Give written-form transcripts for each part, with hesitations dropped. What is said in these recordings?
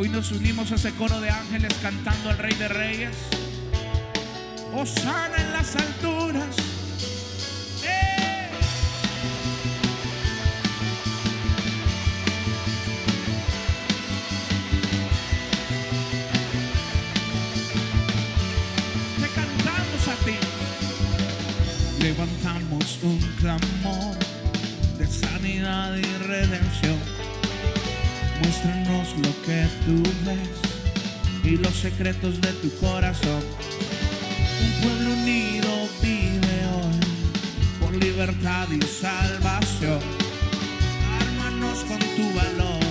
Hoy nos unimos a ese coro de ángeles cantando al Rey de Reyes. Hosana en las alturas. Te cantamos a ti. Levantamos un clamor de sanidad y redención. Muéstranos lo que tú ves y los secretos de tu corazón. Un pueblo unido vive hoy por libertad y salvación. Ármanos con tu valor,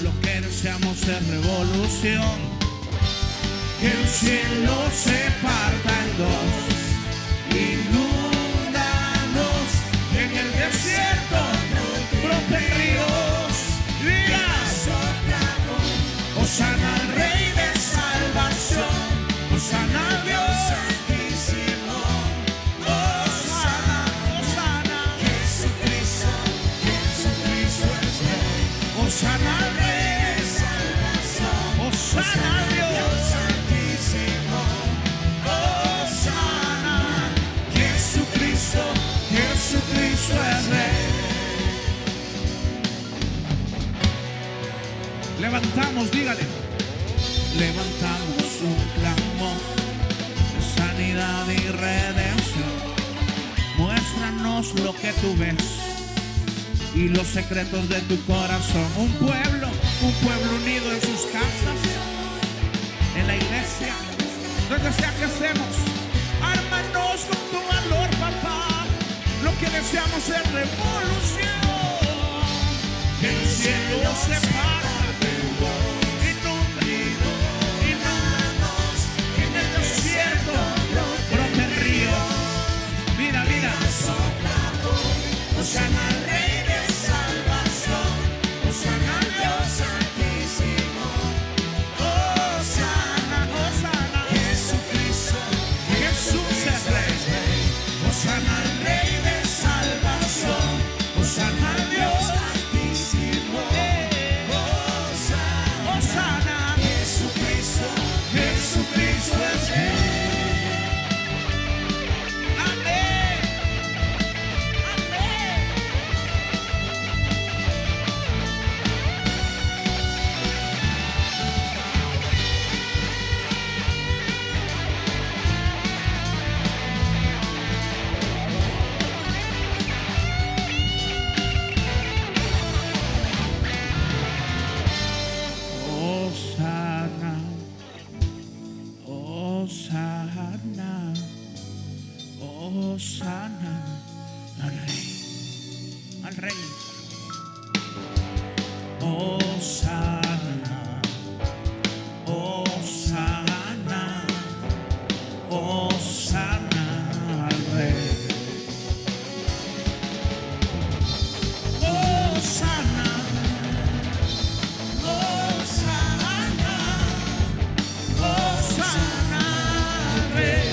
lo que deseamos es revolución. Que el cielo se parta en dos, inúndanos en el desierto, broten ríos, ríos. Hosana al Rey de salvación, Hosana al Dios Santísimo, Hosana, Hosana, Jesucristo, Jesucristo es Rey. Hosana al Rey de salvación, Hosana al Dios Santísimo, Hosana, Jesucristo, Jesucristo es Rey. Levantamos, dígale. Levantamos un clamor de sanidad y redención. Muéstranos lo que tú ves y los secretos de tu corazón. Un pueblo unido en sus casas, en la iglesia, donde sea que estemos. Ármanos con tu valor, papá. Lo que deseamos es revolución. Que el cielo se para. Hosana al Rey de salvación, Hosana al Dios Santísimo, Hosana, Hosana, Jesucristo, Jesús es Rey. Hosana al Rey de salvación, Hosana al Dios Santísimo, Hosana, Hosana, Jesucristo, Jesucristo es Rey. Hosana al Rey, al Rey. Hosana, Hosana, Hosana al Rey. Hosana, Hosana, Hosana al Rey.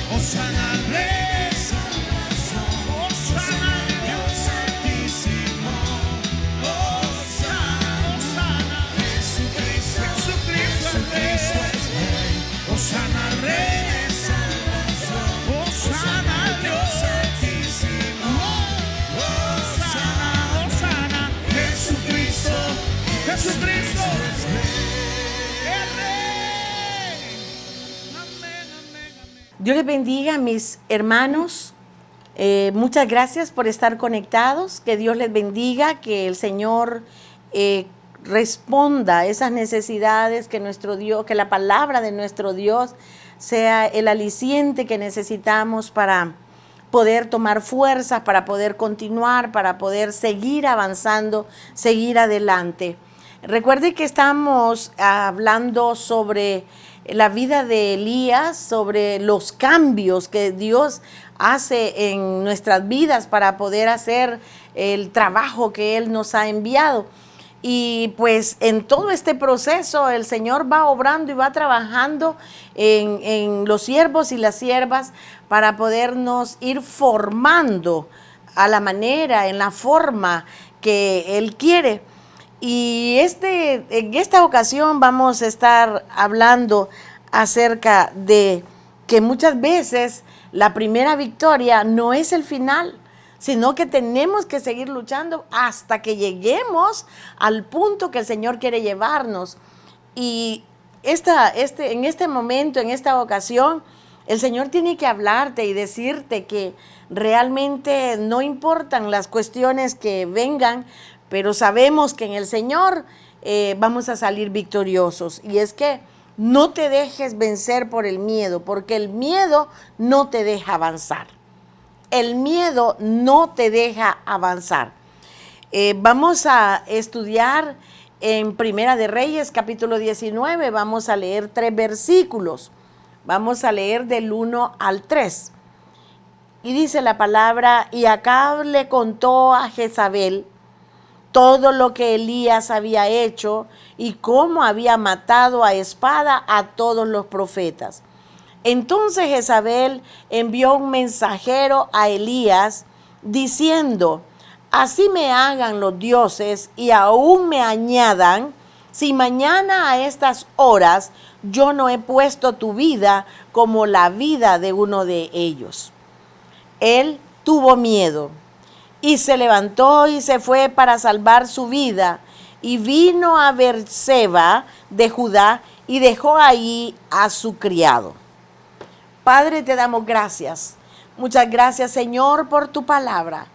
Hosana al Rey, Hosana al Dios Santísimo, Hosana, Hosana, Jesucristo, Jesucristo es Rey. Hosana al Rey de salvación, Hosana al Dios Santísimo, Hosana, Hosana, Jesucristo, Jesucristo es Rey. Dios les bendiga, mis hermanos. Muchas gracias por estar conectados. Que Dios les bendiga, que el Señor responda a esas necesidades, que nuestro Dios, que la palabra de nuestro Dios sea el aliciente que necesitamos para poder tomar fuerzas, para poder continuar, para poder seguir avanzando, seguir adelante. Recuerde que estamos hablando sobre la vida de Elías, sobre los cambios que Dios hace en nuestras vidas para poder hacer el trabajo que Él nos ha enviado. Y pues en todo este proceso el Señor va obrando y va trabajando en los siervos y las siervas para podernos ir formando a la manera, en la forma que Él quiere. Y en esta ocasión vamos a estar hablando acerca de que muchas veces la primera victoria no es el final, sino que tenemos que seguir luchando hasta que lleguemos al punto que el Señor quiere llevarnos. Y en este momento, en esta ocasión, el Señor tiene que hablarte y decirte que realmente no importan las cuestiones que vengan, pero sabemos que en el Señor vamos a salir victoriosos. Y es que no te dejes vencer por el miedo, porque el miedo no te deja avanzar. El miedo no te deja avanzar. Vamos a estudiar en Primera de Reyes, capítulo 19. Vamos a leer 3 versículos. Vamos a leer del 1 al 3. Y dice la palabra: y Acab le contó a Jezabel todo lo que Elías había hecho y cómo había matado a espada a todos los profetas. Entonces Jezabel envió un mensajero a Elías diciendo: así me hagan los dioses y aún me añadan, si mañana a estas horas yo no he puesto tu vida como la vida de uno de ellos. Él tuvo miedo y se levantó y se fue para salvar su vida, y vino a Beerseba de Judá y dejó ahí a su criado. Padre, te damos gracias. Muchas gracias, Señor, por tu palabra,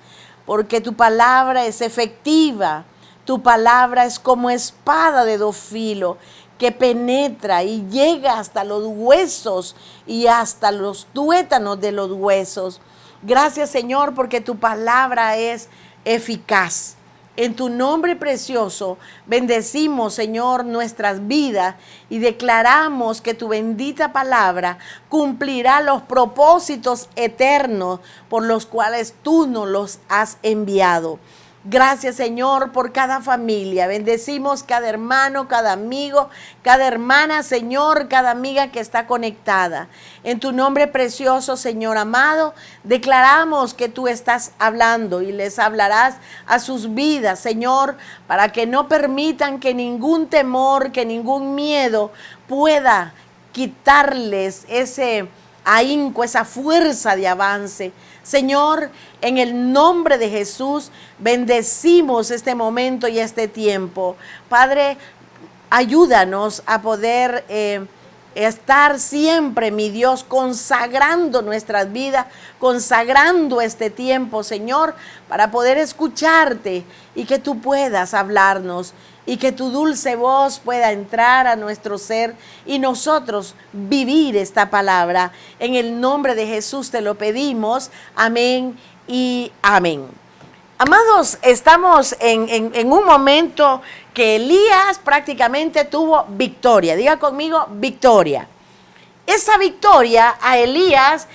porque tu palabra es efectiva. Tu palabra es como espada de 2 filos que penetra y llega hasta los huesos y hasta los tuétanos de los huesos. Gracias, Señor, porque tu palabra es eficaz. En tu nombre precioso bendecimos, Señor, nuestras vidas y declaramos que tu bendita palabra cumplirá los propósitos eternos por los cuales tú nos los has enviado. Gracias, Señor, por cada familia. Bendecimos cada hermano, cada amigo, cada hermana, Señor, cada amiga que está conectada. En tu nombre precioso, Señor amado, declaramos que tú estás hablando y les hablarás a sus vidas, Señor, para que no permitan que ningún temor, que ningún miedo pueda quitarles ese ahínco, esa fuerza de avance. Señor, en el nombre de Jesús, bendecimos este momento y este tiempo. Padre, ayúdanos a poder estar siempre, mi Dios, consagrando nuestras vidas, consagrando este tiempo, Señor, para poder escucharte y que tú puedas hablarnos y que tu dulce voz pueda entrar a nuestro ser y nosotros vivir esta palabra. En el nombre de Jesús te lo pedimos. Amén y amén. Amados, estamos en un momento que Elías prácticamente tuvo victoria. Diga conmigo, victoria. Esa victoria a Elías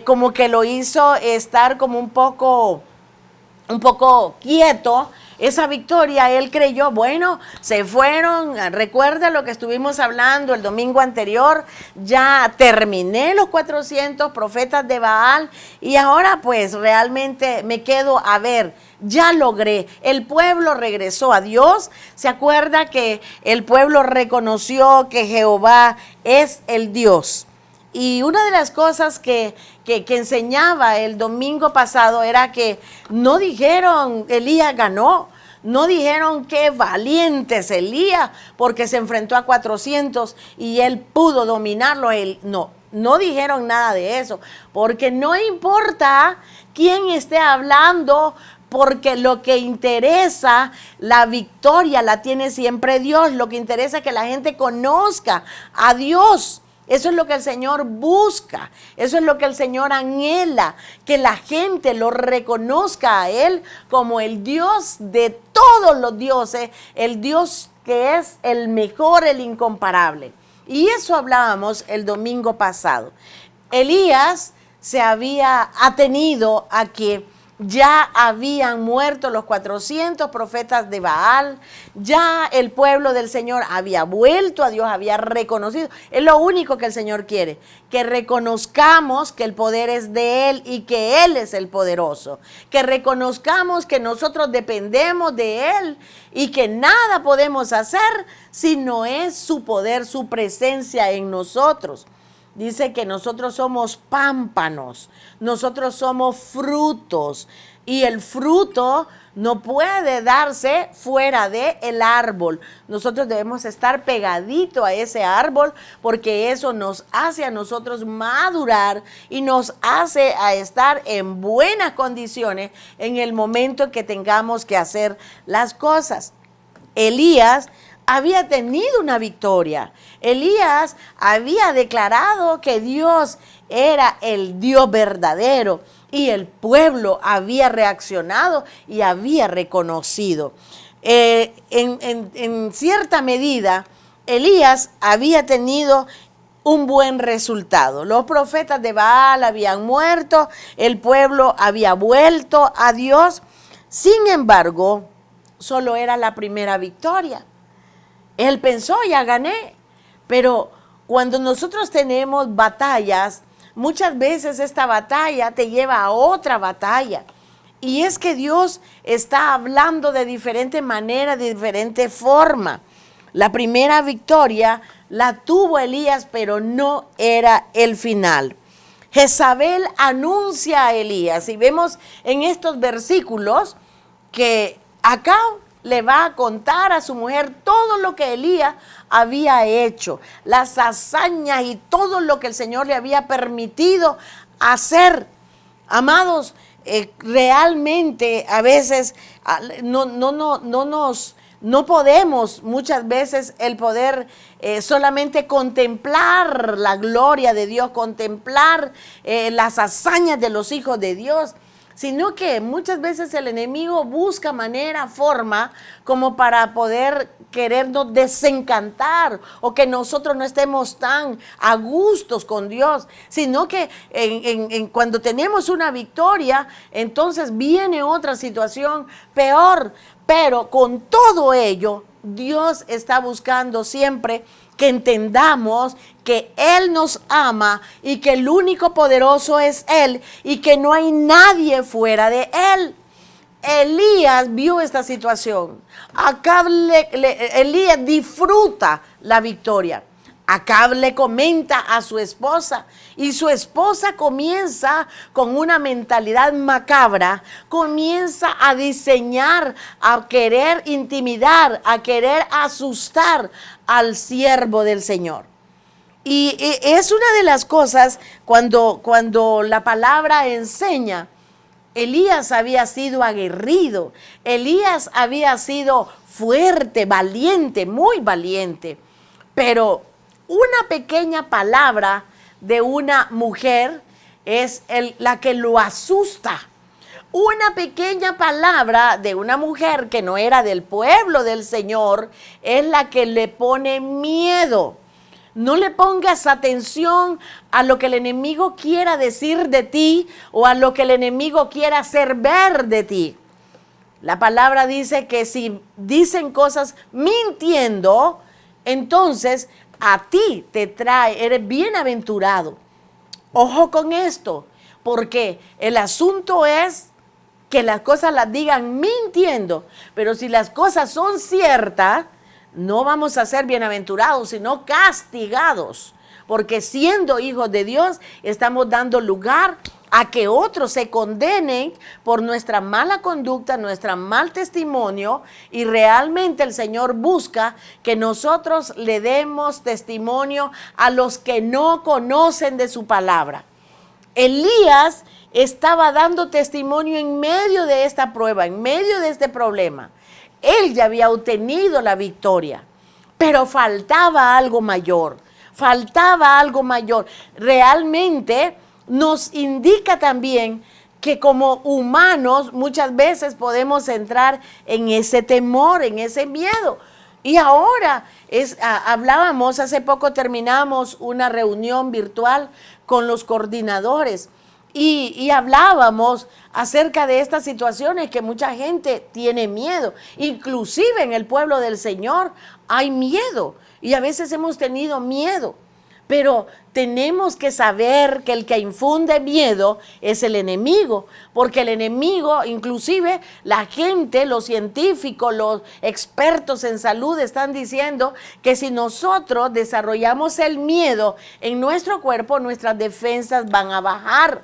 como que lo hizo estar como un poco quieto. Esa victoria, él creyó, bueno, se fueron, recuerda lo que estuvimos hablando el domingo anterior, ya terminé los 400 profetas de Baal y ahora pues realmente me quedo a ver, ya logré, el pueblo regresó a Dios, se acuerda que el pueblo reconoció que Jehová es el Dios. Y una de las cosas que enseñaba el domingo pasado era que no dijeron Elías ganó, no dijeron qué valiente es Elías porque se enfrentó a 400 y él pudo dominarlo. No dijeron nada de eso, porque no importa quién esté hablando, porque lo que interesa, la victoria la tiene siempre Dios. Lo que interesa es que la gente conozca a Dios. Eso es lo que el Señor busca, eso es lo que el Señor anhela, que la gente lo reconozca a Él como el Dios de todos los dioses, el Dios que es el mejor, el incomparable. Y eso hablábamos el domingo pasado. Elías se había atenido a que ya habían muerto los 400 profetas de Baal, ya el pueblo del Señor había vuelto a Dios, había reconocido. Es lo único que el Señor quiere, que reconozcamos que el poder es de Él y que Él es el poderoso, que reconozcamos que nosotros dependemos de Él y que nada podemos hacer si no es su poder, su presencia en nosotros. Dice que nosotros somos pámpanos, nosotros somos frutos y el fruto no puede darse fuera del árbol. Nosotros debemos estar pegadito a ese árbol porque eso nos hace a nosotros madurar y nos hace a estar en buenas condiciones en el momento en que tengamos que hacer las cosas. Elías había tenido una victoria. Elías había declarado que Dios era el Dios verdadero y el pueblo había reaccionado y había reconocido. En cierta medida, Elías había tenido un buen resultado. Los profetas de Baal habían muerto, el pueblo había vuelto a Dios. Sin embargo, solo era la primera victoria. Él pensó, ya gané, pero cuando nosotros tenemos batallas, muchas veces esta batalla te lleva a otra batalla. Y es que Dios está hablando de diferente manera, de diferente forma. La primera victoria la tuvo Elías, pero no era el final. Jezabel anuncia a Elías, y vemos en estos versículos que acá le va a contar a su mujer todo lo que Elías había hecho, las hazañas y todo lo que el Señor le había permitido hacer. Amados, realmente a veces no podemos muchas veces el poder solamente contemplar la gloria de Dios, contemplar las hazañas de los hijos de Dios, sino que muchas veces el enemigo busca manera, forma, como para poder querernos desencantar o que nosotros no estemos tan a gustos con Dios, sino que cuando tenemos una victoria, entonces viene otra situación peor. Pero con todo ello, Dios está buscando siempre que entendamos que Él nos ama y que el único poderoso es Él y que no hay nadie fuera de Él. Elías vio esta situación. Elías disfruta la victoria. Acab le comenta a su esposa y su esposa comienza con una mentalidad macabra, comienza a diseñar, a querer intimidar, a querer asustar al siervo del Señor. Y es una de las cosas cuando la palabra enseña. Elías había sido aguerrido, Elías había sido fuerte, valiente, muy valiente, pero una pequeña palabra de una mujer es la que lo asusta. Una pequeña palabra de una mujer que no era del pueblo del Señor es la que le pone miedo. No le pongas atención a lo que el enemigo quiera decir de ti o a lo que el enemigo quiera hacer ver de ti. La palabra dice que si dicen cosas mintiendo, entonces a ti te trae, eres bienaventurado. Ojo con esto, porque el asunto es que las cosas las digan mintiendo, pero si las cosas son ciertas, no vamos a ser bienaventurados, sino castigados, porque siendo hijos de Dios, estamos dando lugar a que otros se condenen por nuestra mala conducta, nuestro mal testimonio, y realmente el Señor busca que nosotros le demos testimonio a los que no conocen de su palabra. Elías estaba dando testimonio en medio de esta prueba, en medio de este problema. Él ya había obtenido la victoria, pero faltaba algo mayor, Realmente nos indica también que como humanos muchas veces podemos entrar en ese temor, en ese miedo. Y ahora hace poco terminamos una reunión virtual con los coordinadores Y hablábamos acerca de estas situaciones que mucha gente tiene miedo. Inclusive en el pueblo del Señor hay miedo. Y a veces hemos tenido miedo. Pero tenemos que saber que el que infunde miedo es el enemigo. Porque el enemigo, inclusive la gente, los científicos, los expertos en salud están diciendo que si nosotros desarrollamos el miedo en nuestro cuerpo, nuestras defensas van a bajar.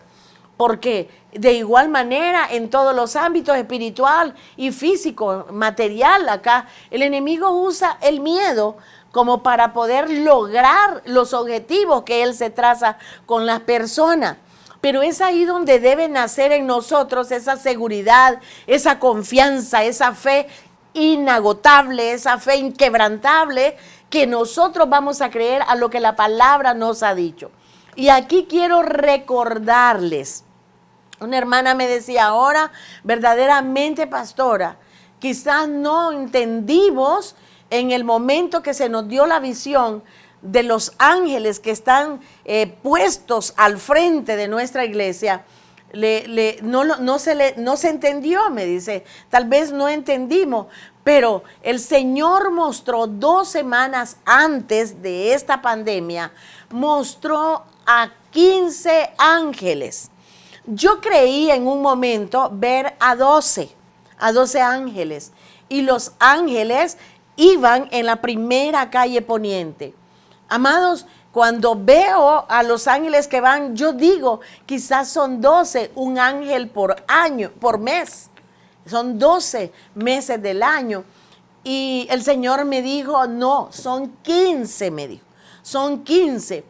Porque de igual manera en todos los ámbitos espiritual y físico, material, acá el enemigo usa el miedo como para poder lograr los objetivos que él se traza con las personas. Pero es ahí donde debe nacer en nosotros esa seguridad, esa confianza, esa fe inagotable, esa fe inquebrantable, que nosotros vamos a creer a lo que la palabra nos ha dicho. Y aquí quiero recordarles. Una hermana me decía, ahora verdaderamente, pastora, quizás no entendimos en el momento que se nos dio la visión de los ángeles que están puestos al frente de nuestra iglesia. No se entendió, me dice, tal vez no entendimos, pero el Señor mostró 2 semanas antes de esta pandemia, mostró a 15 ángeles. Yo creí en un momento ver a 12 ángeles, y los ángeles iban en la primera calle poniente. Amados, cuando veo a los ángeles que van, yo digo, quizás son 12, un ángel por año, por mes. Son 12 meses del año. Y el Señor me dijo, no, son 15, me dijo, son 15.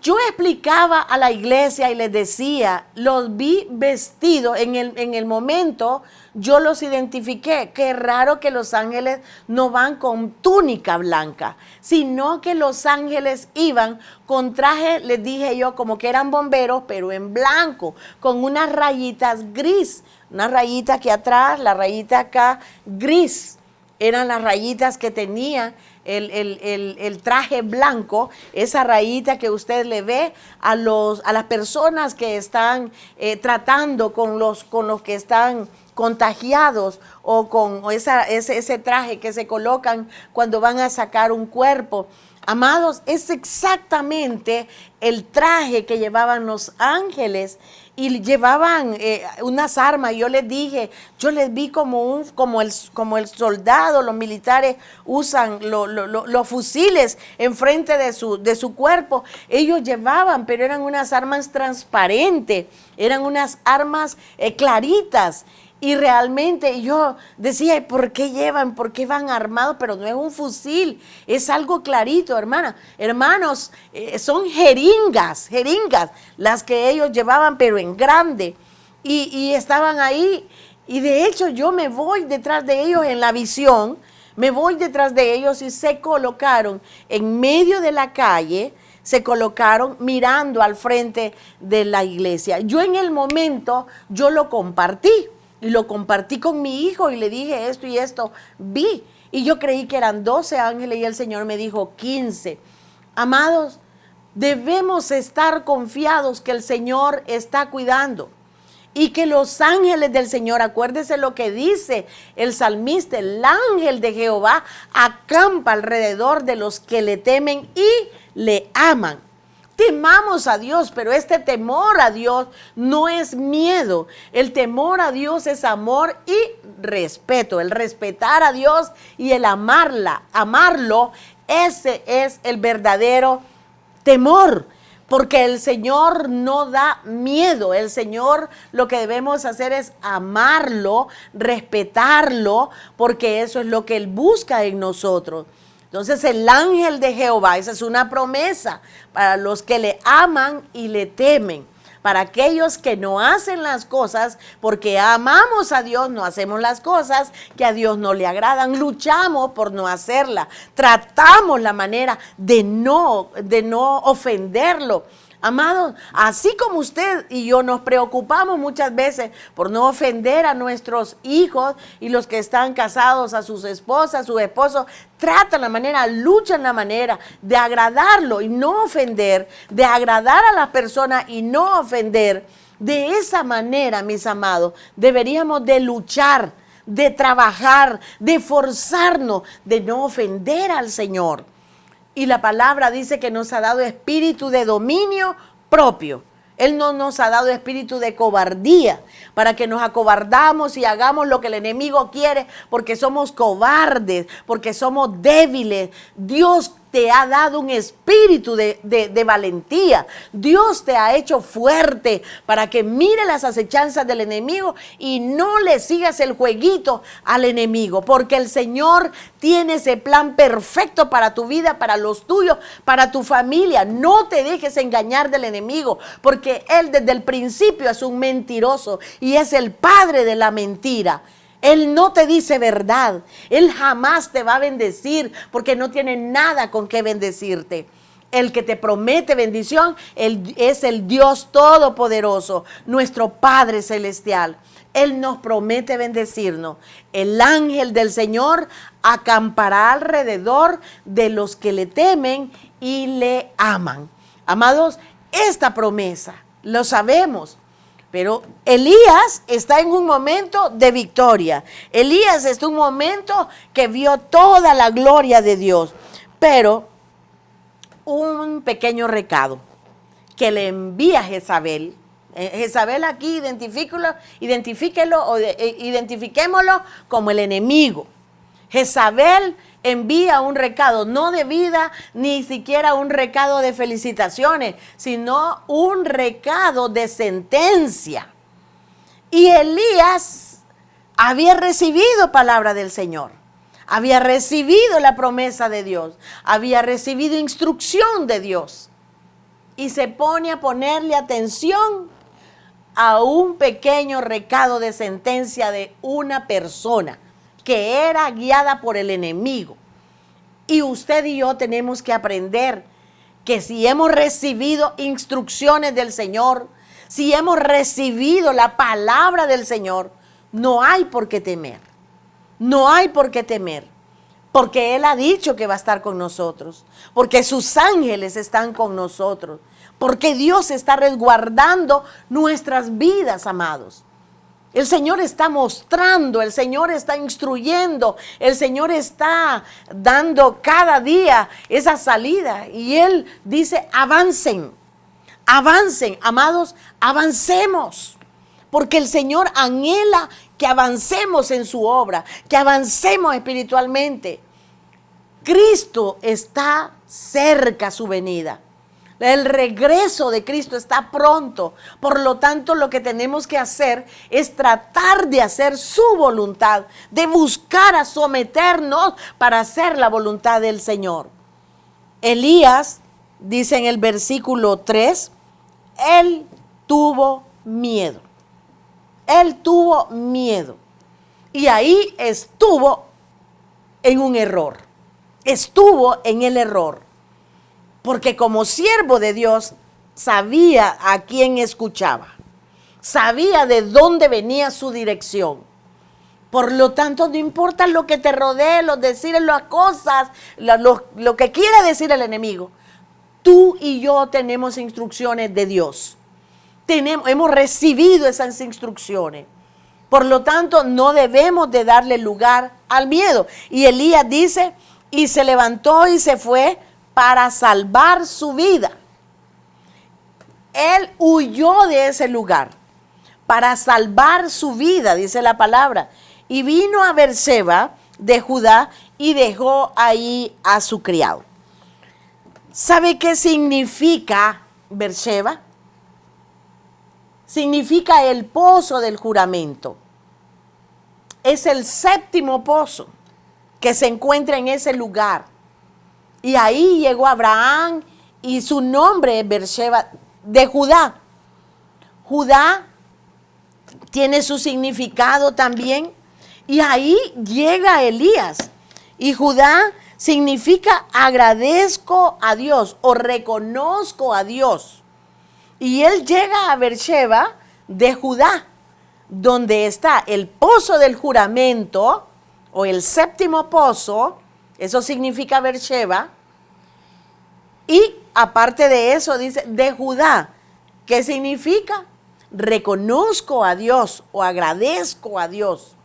Yo explicaba a la iglesia y les decía, los vi vestidos, en el momento yo los identifiqué. Qué raro que los ángeles no van con túnica blanca, sino que los ángeles iban con traje, les dije yo, como que eran bomberos, pero en blanco, con unas rayitas gris, una rayita aquí atrás, la rayita acá, gris. Eran las rayitas que tenía el traje blanco, esa rayita que usted le ve a las personas que están tratando con los que están contagiados, o con ese traje que se colocan cuando van a sacar un cuerpo. Amados, es exactamente el traje que llevaban los ángeles, y llevaban unas armas. Yo les dije, yo les vi como el soldado, los militares usan los fusiles enfrente de su cuerpo. Ellos llevaban, pero eran unas armas transparentes, eran unas armas claritas. Y realmente yo decía, ¿por qué llevan? ¿Por qué van armados? Pero no es un fusil, es algo clarito, hermanos, son jeringas, las que ellos llevaban, pero en grande. Y estaban ahí, y de hecho yo me voy detrás de ellos en la visión, me voy detrás de ellos, y se colocaron en medio de la calle, se colocaron mirando al frente de la iglesia. Yo en el momento, yo lo compartí. Y lo compartí con mi hijo y le dije esto y esto, vi. Y yo creí que eran 12 ángeles y el Señor me dijo 15. Amados, debemos estar confiados que el Señor está cuidando. Y que los ángeles del Señor, acuérdese lo que dice el salmista, el ángel de Jehová acampa alrededor de los que le temen y le aman. Temamos a Dios, pero este temor a Dios no es miedo. El temor a Dios es amor y respeto. El respetar a Dios y el amarlo, ese es el verdadero temor. Porque el Señor no da miedo. El Señor, lo que debemos hacer es amarlo, respetarlo, porque eso es lo que Él busca en nosotros. Entonces el ángel de Jehová, esa es una promesa para los que le aman y le temen. Para aquellos que no hacen las cosas porque amamos a Dios, no hacemos las cosas que a Dios no le agradan, luchamos por no hacerlas, tratamos la manera de no ofenderlo. Amados, así como usted y yo nos preocupamos muchas veces por no ofender a nuestros hijos y los que están casados, a sus esposas, a sus esposos, tratan la manera, luchan la manera de agradarlo y no ofender, de agradar a las personas y no ofender. De esa manera, mis amados, deberíamos de luchar, de trabajar, de forzarnos, de no ofender al Señor. Y la palabra dice que nos ha dado espíritu de dominio propio. Él no nos ha dado espíritu de cobardía para que nos acobardamos y hagamos lo que el enemigo quiere porque somos cobardes, porque somos débiles. Dios te ha dado un espíritu de valentía. Dios te ha hecho fuerte para que mire las acechanzas del enemigo y no le sigas el jueguito al enemigo, porque el Señor tiene ese plan perfecto para tu vida, para los tuyos, para tu familia. No te dejes engañar del enemigo, porque él desde el principio es un mentiroso y es el padre de la mentira. Él no te dice verdad. Él jamás te va a bendecir porque no tiene nada con qué bendecirte. El que te promete bendición es el Dios Todopoderoso, nuestro Padre Celestial. Él nos promete bendecirnos. El ángel del Señor acampará alrededor de los que le temen y le aman. Amados, esta promesa lo sabemos. Pero Elías está en un momento de victoria. Elías está en un momento que vio toda la gloria de Dios. Pero un pequeño recado que le envía Jezabel. Jezabel aquí identifiquémoslo como el enemigo. Jezabel envía un recado, no de vida, ni siquiera un recado de felicitaciones, sino un recado de sentencia. Y Elías había recibido palabra del Señor, había recibido la promesa de Dios, había recibido instrucción de Dios. Y se pone a ponerle atención a un pequeño recado de sentencia de una persona que era guiada por el enemigo. Y usted y yo tenemos que aprender que si hemos recibido instrucciones del Señor, si hemos recibido la palabra del Señor, no hay por qué temer. No hay por qué temer. Porque Él ha dicho que va a estar con nosotros. Porque sus ángeles están con nosotros. Porque Dios está resguardando nuestras vidas, amados. El Señor está mostrando, el Señor está instruyendo, el Señor está dando cada día esa salida. Y Él dice, avancen, avancen, amados, avancemos. Porque el Señor anhela que avancemos en su obra, que avancemos espiritualmente. Cristo está cerca su venida. El regreso de Cristo está pronto. Por lo tanto, lo que tenemos que hacer es tratar de hacer su voluntad, de buscar a someternos para hacer la voluntad del Señor. Elías, dice en el versículo 3, él tuvo miedo. Él tuvo miedo. Y ahí estuvo en un error. Estuvo en el error. Porque como siervo de Dios, sabía a quién escuchaba. Sabía de dónde venía su dirección. Por lo tanto, no importa lo que te rodee, decir las cosas, lo que quiera decir el enemigo. Tú y yo tenemos instrucciones de Dios. Hemos recibido esas instrucciones. Por lo tanto, no debemos de darle lugar al miedo. Y Elías dice, y se levantó y se fue para salvar su vida. Él huyó de ese lugar para salvar su vida, dice la palabra. Y vino a Berseba de Judá y dejó ahí a su criado. ¿Sabe qué significa Berseba? Significa el pozo del juramento. Es el séptimo pozo que se encuentra en ese lugar. Y ahí llegó Abraham y su nombre es Berseba de Judá. Judá tiene su significado también. Y ahí llega Elías. Y Judá significa agradezco a Dios o reconozco a Dios. Y él llega a Berseba de Judá, donde está el pozo del juramento o el séptimo pozo. Eso significa Berseba. Y aparte de eso dice de Judá. ¿Qué significa? reconozco a Dios o agradezco a Dios.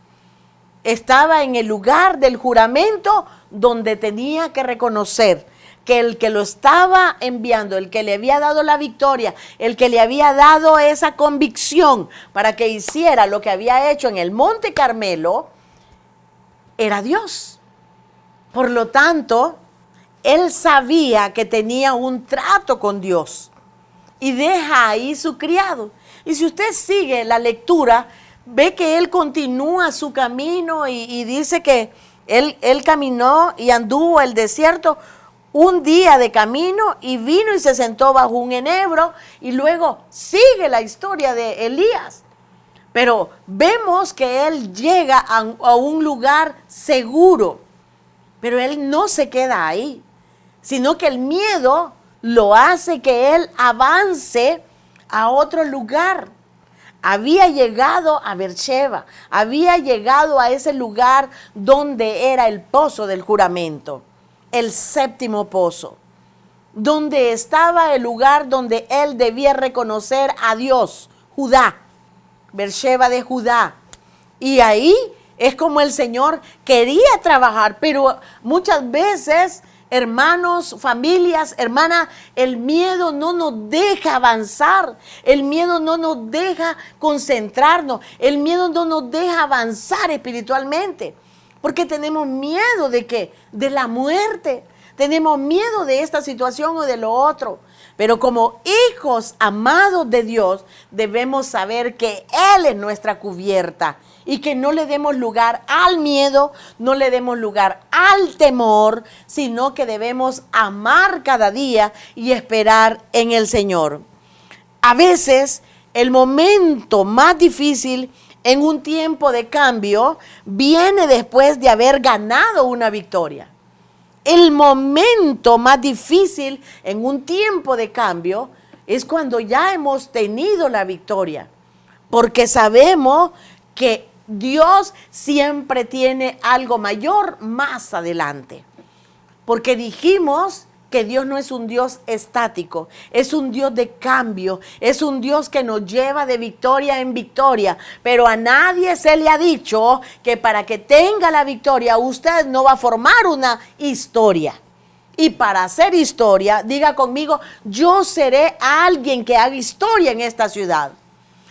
Estaba en el lugar del juramento donde tenía que reconocer que el que lo estaba enviando, el que le había dado la victoria, el que le había dado esa convicción para que hiciera lo que había hecho en el Monte Carmelo, era Dios. Por lo tanto, él sabía que tenía un trato con Dios y deja ahí su criado. Y si usted sigue la lectura, ve que él continúa su camino y dice que él caminó y anduvo el desierto un día de camino y vino y se sentó bajo un enebro y luego sigue la historia de Elías. Pero vemos que él llega a un lugar seguro, pero él no se queda ahí, sino que el miedo lo hace que él avance a otro lugar. Había llegado a Beersheba, había llegado a ese lugar donde era el pozo del juramento, el séptimo pozo, donde estaba el lugar donde él debía reconocer a Dios, Judá, Beersheba de Judá. Y ahí es como el Señor quería trabajar, pero muchas veces, hermanos, familias, hermanas, el miedo no nos deja avanzar, el miedo no nos deja concentrarnos, el miedo no nos deja avanzar espiritualmente, porque tenemos miedo de ¿qué? De la muerte, tenemos miedo de esta situación o de lo otro. Pero como hijos amados de Dios, debemos saber que Él es nuestra cubierta y que no le demos lugar al miedo, no le demos lugar al temor, sino que debemos amar cada día y esperar en el Señor. A veces, el momento más difícil en un tiempo de cambio viene después de haber ganado una victoria. El momento más difícil en un tiempo de cambio es cuando ya hemos tenido la victoria, porque sabemos que Dios siempre tiene algo mayor más adelante, porque dijimos que Dios no es un Dios estático, es un Dios de cambio, es un Dios que nos lleva de victoria en victoria, pero a nadie se le ha dicho que para que tenga la victoria usted no va a formar una historia. Y para hacer historia, diga conmigo, yo seré alguien que haga historia en esta ciudad.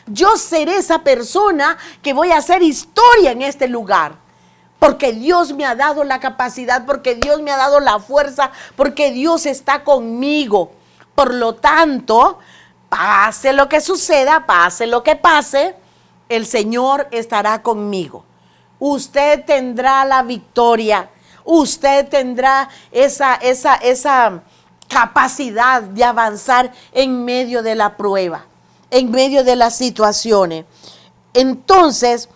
Yo seré esa persona que voy a hacer historia en este lugar. Porque Dios me ha dado la capacidad, porque Dios me ha dado la fuerza, porque Dios está conmigo. Por lo tanto, pase lo que suceda, pase lo que pase, el Señor estará conmigo. Usted tendrá la victoria, usted tendrá esa capacidad de avanzar en medio de la prueba, en medio de las situaciones. Entonces,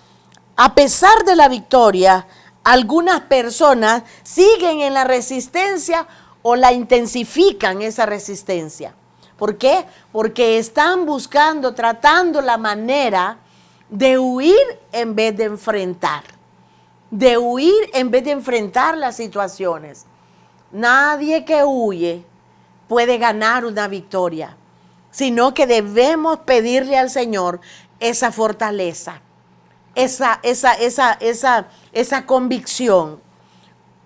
a pesar de la victoria, algunas personas siguen en la resistencia o la intensifican esa resistencia. ¿Por qué? Porque están buscando, tratando la manera de huir en vez de enfrentar. De huir en vez de enfrentar las situaciones. Nadie que huye puede ganar una victoria, sino que debemos pedirle al Señor esa fortaleza. Esa convicción.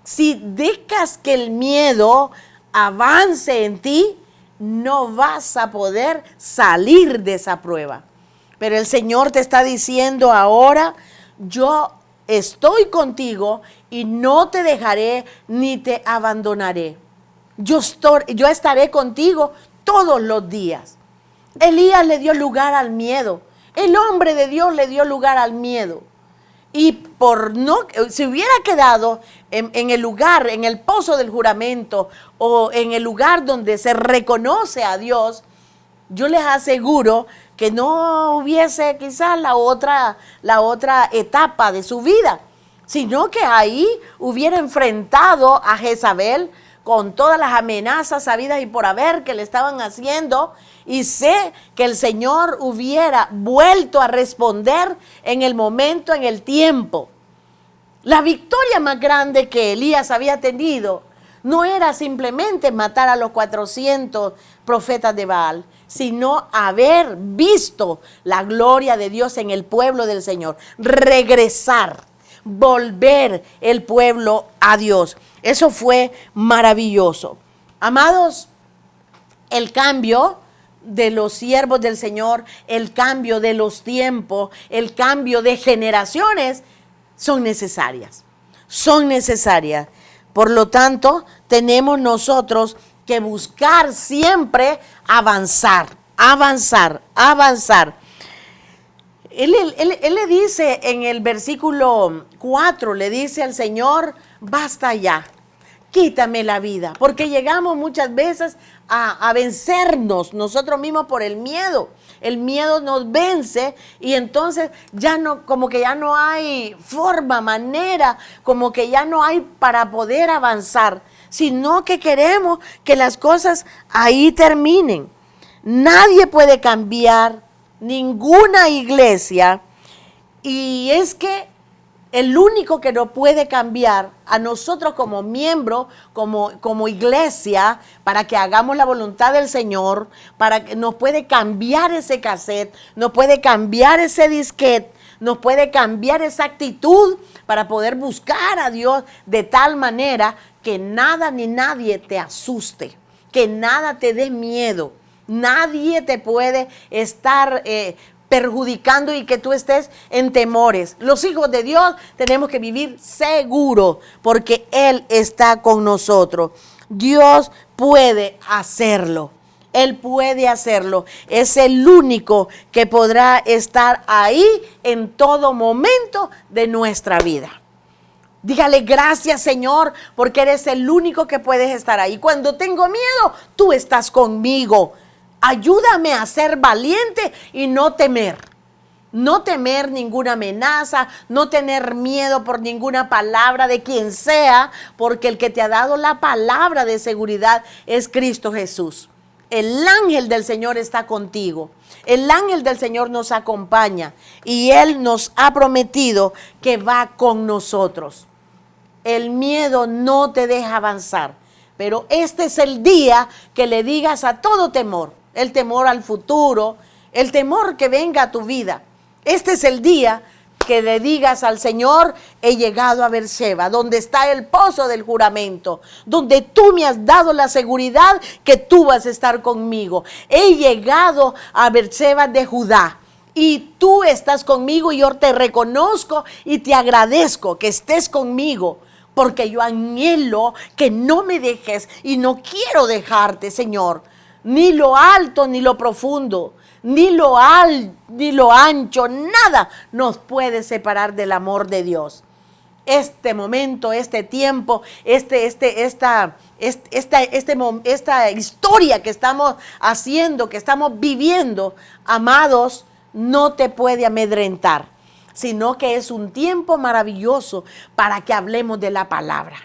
Si dejas que el miedo avance en ti, no vas a poder salir de esa prueba. Pero el Señor te está diciendo ahora, yo estoy contigo y no te dejaré ni te abandonaré. Yo estaré contigo todos los días. Elías le dio lugar al miedo. El hombre de Dios le dio lugar al miedo. Y si hubiera quedado en el lugar, en el pozo del juramento o en el lugar donde se reconoce a Dios, yo les aseguro que no hubiese quizás la otra etapa de su vida, sino que ahí hubiera enfrentado a Jezabel con todas las amenazas habidas y por haber que le estaban haciendo, y sé que el Señor hubiera vuelto a responder en el momento, en el tiempo. La victoria más grande que Elías había tenido no era simplemente matar a los 400 profetas de Baal, sino haber visto la gloria de Dios en el pueblo del Señor. Regresar, volver el pueblo a Dios. Eso fue maravilloso. Amados, el cambio de los siervos del Señor, el cambio de los tiempos, el cambio de generaciones son necesarias. Son necesarias. Por lo tanto, tenemos nosotros que buscar siempre avanzar, avanzar, avanzar. Él le dice en el versículo 4, le dice al Señor, basta ya, quítame la vida, porque llegamos muchas veces a vencernos nosotros mismos por el miedo. El miedo nos vence y entonces ya no, como que ya no hay forma, manera, como que ya no hay para poder avanzar, sino que queremos que las cosas ahí terminen. Nadie puede cambiar, ninguna iglesia, y es que el único que nos puede cambiar a nosotros como miembros, como iglesia, para que hagamos la voluntad del Señor, para que nos puede cambiar ese cassette, nos puede cambiar ese disquete, nos puede cambiar esa actitud para poder buscar a Dios de tal manera que nada ni nadie te asuste, que nada te dé miedo. Nadie te puede estar perjudicando y que tú estés en temores. Los hijos de Dios tenemos que vivir seguros porque Él está con nosotros. Dios puede hacerlo. Él puede hacerlo. Es el único que podrá estar ahí en todo momento de nuestra vida. Dígale gracias, Señor, porque eres el único que puedes estar ahí. Cuando tengo miedo, tú estás conmigo. Ayúdame a ser valiente y no temer. No temer ninguna amenaza, no tener miedo por ninguna palabra de quien sea, porque el que te ha dado la palabra de seguridad es Cristo Jesús. El ángel del Señor está contigo. El ángel del Señor nos acompaña y Él nos ha prometido que va con nosotros. El miedo no te deja avanzar, pero este es el día que le digas a todo temor, el temor al futuro, el temor que venga a tu vida. Este es el día que le digas al Señor, he llegado a Beerseba, donde está el pozo del juramento, donde tú me has dado la seguridad que tú vas a estar conmigo. He llegado a Beerseba de Judá y tú estás conmigo y yo te reconozco y te agradezco que estés conmigo. Porque yo anhelo que no me dejes y no quiero dejarte, Señor. Ni lo alto, ni lo profundo, ni lo ancho, nada nos puede separar del amor de Dios. Este momento, este tiempo, esta historia que estamos haciendo, que estamos viviendo, amados, no te puede amedrentar, sino que es un tiempo maravilloso para que hablemos de la palabra.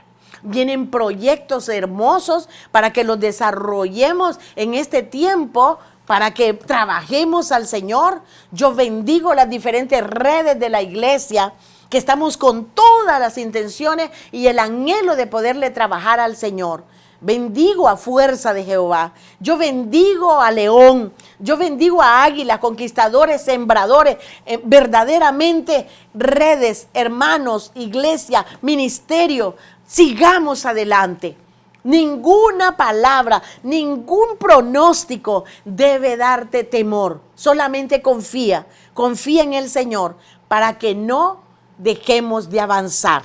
Vienen proyectos hermosos para que los desarrollemos en este tiempo, para que trabajemos al Señor. Yo bendigo las diferentes redes de la iglesia, que estamos con todas las intenciones y el anhelo de poderle trabajar al Señor. Bendigo a Fuerza de Jehová, yo bendigo a León, yo bendigo a Águila, conquistadores, sembradores, verdaderamente redes, hermanos, iglesia, ministerio. Sigamos adelante. Ninguna palabra, ningún pronóstico debe darte temor. Solamente confía en el Señor para que no dejemos de avanzar.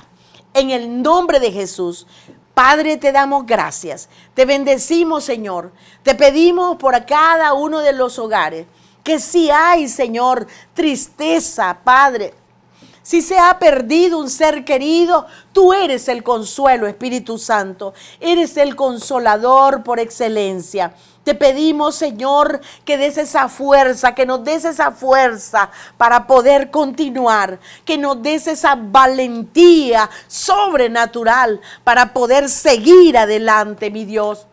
En el nombre de Jesús, Padre, te damos gracias. Te bendecimos, Señor. Te pedimos por cada uno de los hogares que si hay, Señor, tristeza, Padre, si se ha perdido un ser querido, tú eres el consuelo, Espíritu Santo. Eres el consolador por excelencia. Te pedimos, Señor, que des esa fuerza, que nos des esa fuerza para poder continuar, que nos des esa valentía sobrenatural para poder seguir adelante, mi Dios.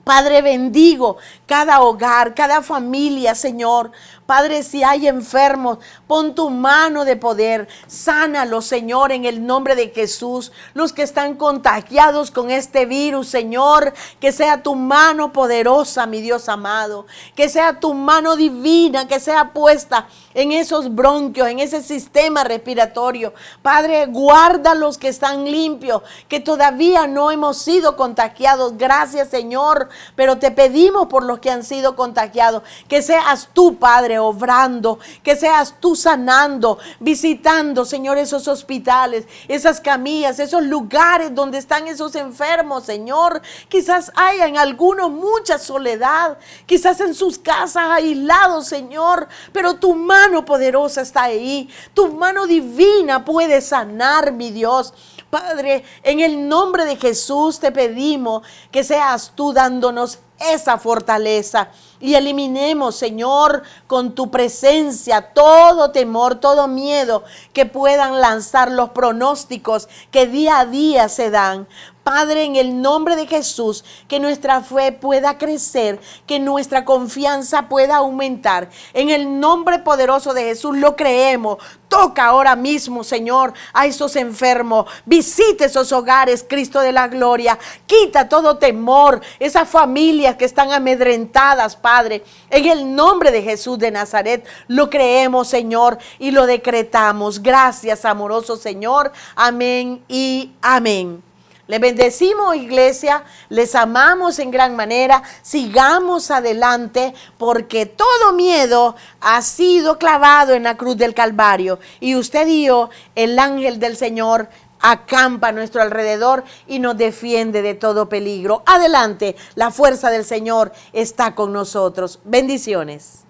Padre, bendigo cada hogar, cada familia, Señor. Padre, si hay enfermos, pon tu mano de poder, sánalos, Señor, en el nombre de Jesús. Los que están contagiados con este virus, Señor, que sea tu mano poderosa, mi Dios amado, que sea tu mano divina, que sea puesta en esos bronquios, en ese sistema respiratorio. Padre, guarda los que están limpios, que todavía no hemos sido contagiados. Gracias, Señor, pero te pedimos por los que han sido contagiados, que seas tú, Padre, obrando, que seas tú sanando, visitando, Señor, esos hospitales, esas camillas, esos lugares donde están esos enfermos, Señor. Quizás haya en algunos mucha soledad, quizás en sus casas aislados, Señor, pero tu mano poderosa está ahí, tu mano divina puede sanar, mi Dios. Padre, en el nombre de Jesús te pedimos que seas tú dándonos esa fortaleza y eliminemos, Señor, con tu presencia todo temor, todo miedo que puedan lanzar los pronósticos que día a día se dan. Padre, en el nombre de Jesús, que nuestra fe pueda crecer, que nuestra confianza pueda aumentar. En el nombre poderoso de Jesús lo creemos. Toca ahora mismo, Señor, a esos enfermos. Visite esos hogares, Cristo de la gloria. Quita todo temor, esas familias que están amedrentadas, Padre. En el nombre de Jesús de Nazaret lo creemos, Señor, y lo decretamos. Gracias, amoroso Señor. Amén y amén. Les bendecimos, iglesia, les amamos en gran manera, sigamos adelante porque todo miedo ha sido clavado en la cruz del Calvario y usted y yo, el ángel del Señor, acampa a nuestro alrededor y nos defiende de todo peligro. Adelante, la fuerza del Señor está con nosotros. Bendiciones.